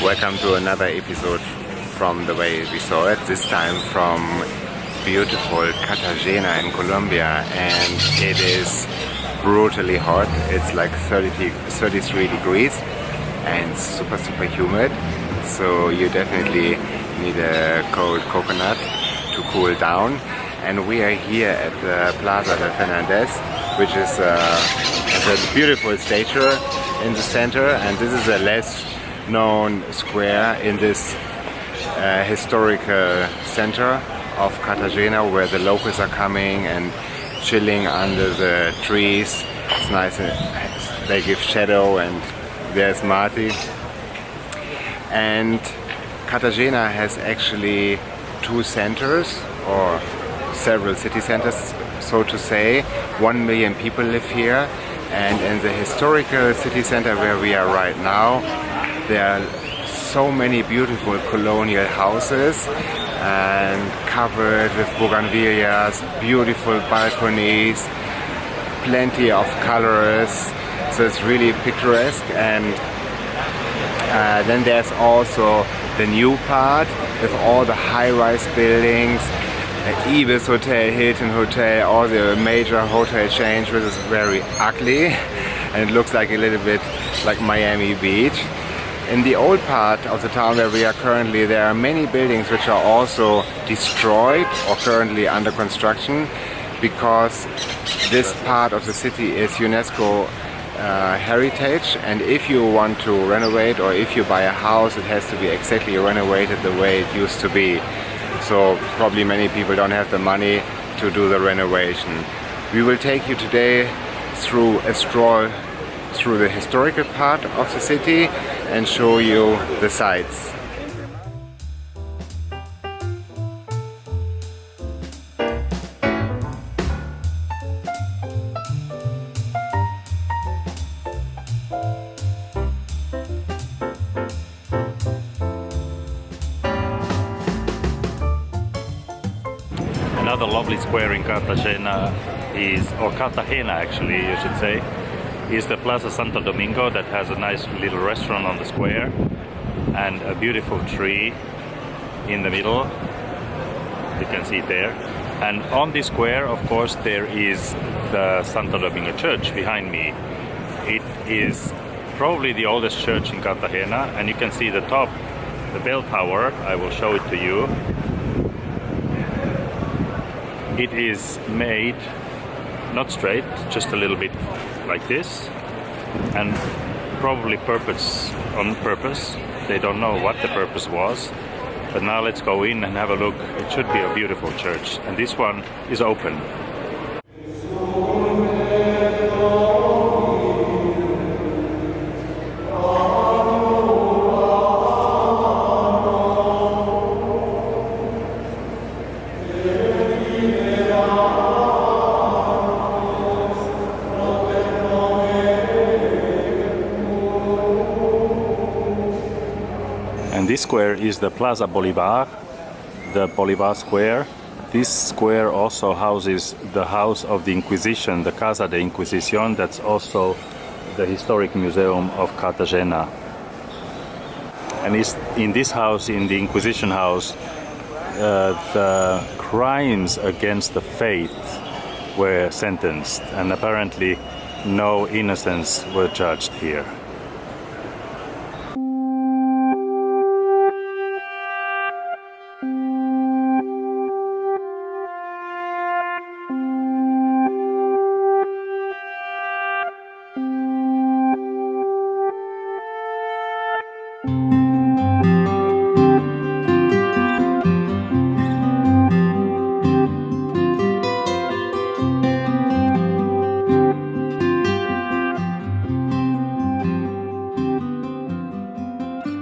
Welcome to another episode from the way we saw it, this time from beautiful Cartagena in Colombia, and it is brutally hot. It's like 33 degrees and super humid, so you definitely need a cold coconut to cool down. And we are here at the Plaza de Fernandez, which is a beautiful statue in the center, and this is a less known square in this historical center of Cartagena, where the locals are coming and chilling under the trees. It's nice, they give shadow, and there's Marty. And Cartagena has actually two centers, or several city centers, so to say. 1 million people live here, and in the historical city center where we are right now, there are so many beautiful colonial houses and covered with bougainvilleas, beautiful balconies, plenty of colors, so it's really picturesque. And then there's also the new part with all the high-rise buildings, Ibis Hotel, Hilton Hotel, all the major hotel chains, which is very ugly and it looks like a little bit like Miami Beach. In the old part of the town where we are currently, there are many buildings which are also destroyed or currently under construction, because this part of the city is UNESCO heritage, and if you want to renovate or if you buy a house, it has to be exactly renovated the way it used to be. So probably many people don't have the money to do the renovation. We will take you today through a stroll through the historical part of the city and show you the sights. Another lovely square in Cartagena is, or Cartagena actually you should say, is the Plaza Santo Domingo, that has a nice little restaurant on the square and a beautiful tree in the middle. You can see it there. And on this square, of course, there is the Santo Domingo church behind me. It is probably the oldest church in Cartagena, and you can see the top, the bell tower. I will show it to you. It is made not straight, just a little bit like this, and probably on purpose. They don't know what the purpose was, but now let's go in and have a look. It should be a beautiful church, and this one is open. And this square is the Plaza Bolivar, the Bolivar Square. This square also houses the house of the Inquisition, the Casa de Inquisition. That's also the historic museum of Cartagena. And in this house, in the Inquisition house, the crimes against the faith were sentenced, and apparently no innocents were judged here.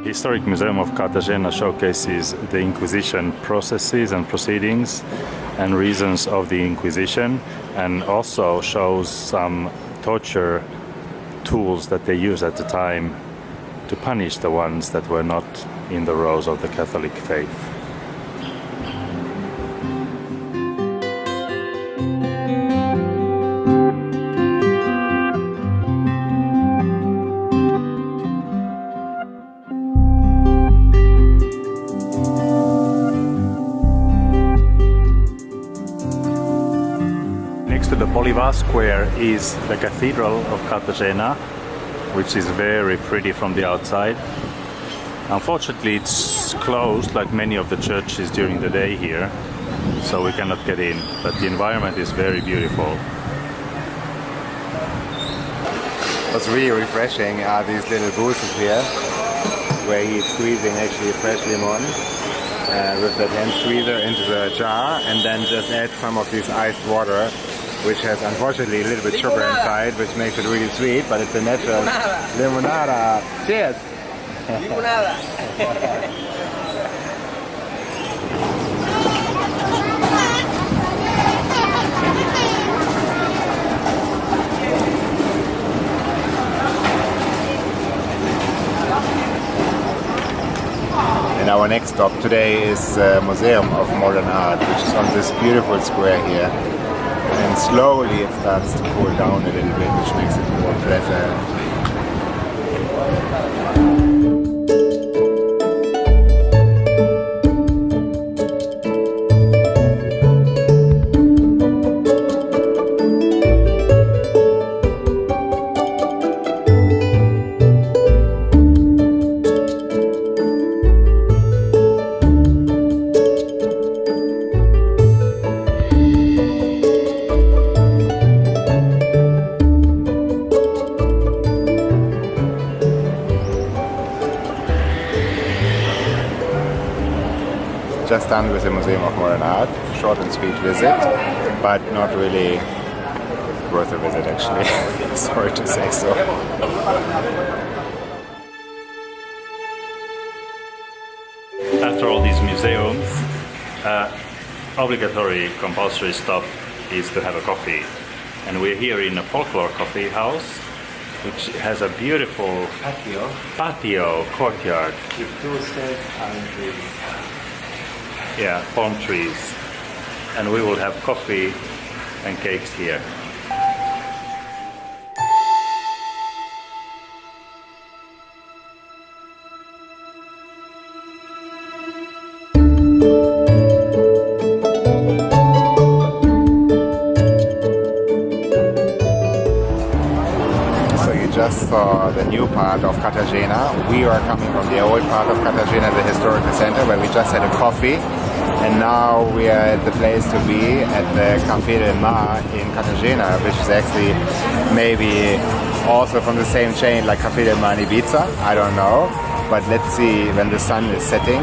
The Historic Museum of Cartagena showcases the Inquisition processes and proceedings and reasons of the Inquisition, and also shows some torture tools that they used at the time to punish the ones that were not in the rows of the Catholic faith. next to the Bolivar Square is the Cathedral of Cartagena, which is very pretty from the outside. Unfortunately, it's closed like many of the churches during the day here, so we cannot get in, but the environment is very beautiful. What's really refreshing are these little booths here, where he's squeezing actually fresh lemon with that hand squeezer into the jar, and then just add some of this iced water, which has unfortunately a little bit sugar inside, which makes it really sweet, but it's a natural limonada. Cheers! Limonada! And our next stop today is the Museum of Modern Art, which is on this beautiful square here. And slowly it starts to cool down a little bit, which makes it more pleasant. Just done with the Museum of Modern Art. Short and sweet visit, but not really worth a visit actually. Sorry to say so. After all these museums, obligatory compulsory stop is to have a coffee. And we're here in a folklore coffee house, which has a beautiful patio courtyard. With 2 steps and trees. Yeah, palm trees. And we will have coffee and cakes here. Just saw the new part of Cartagena. We are coming from the old part of Cartagena, the historical center, where we just had a coffee. And now we are at the place to be, at the Café del Mar in Cartagena, which is actually maybe also from the same chain like Café del Mar in Ibiza. I don't know. But let's see when the sun is setting,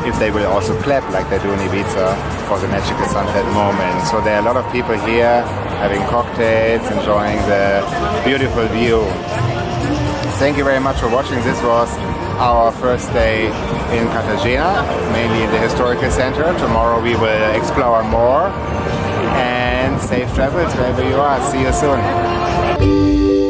if they will also clap like they do in Ibiza for the magical sunset moment. So there are a lot of people here having cocktails, enjoying the beautiful view. Thank you very much for watching. This was our first day in Cartagena, mainly in the historical center. Tomorrow we will explore more, and safe travels wherever you are. See you soon.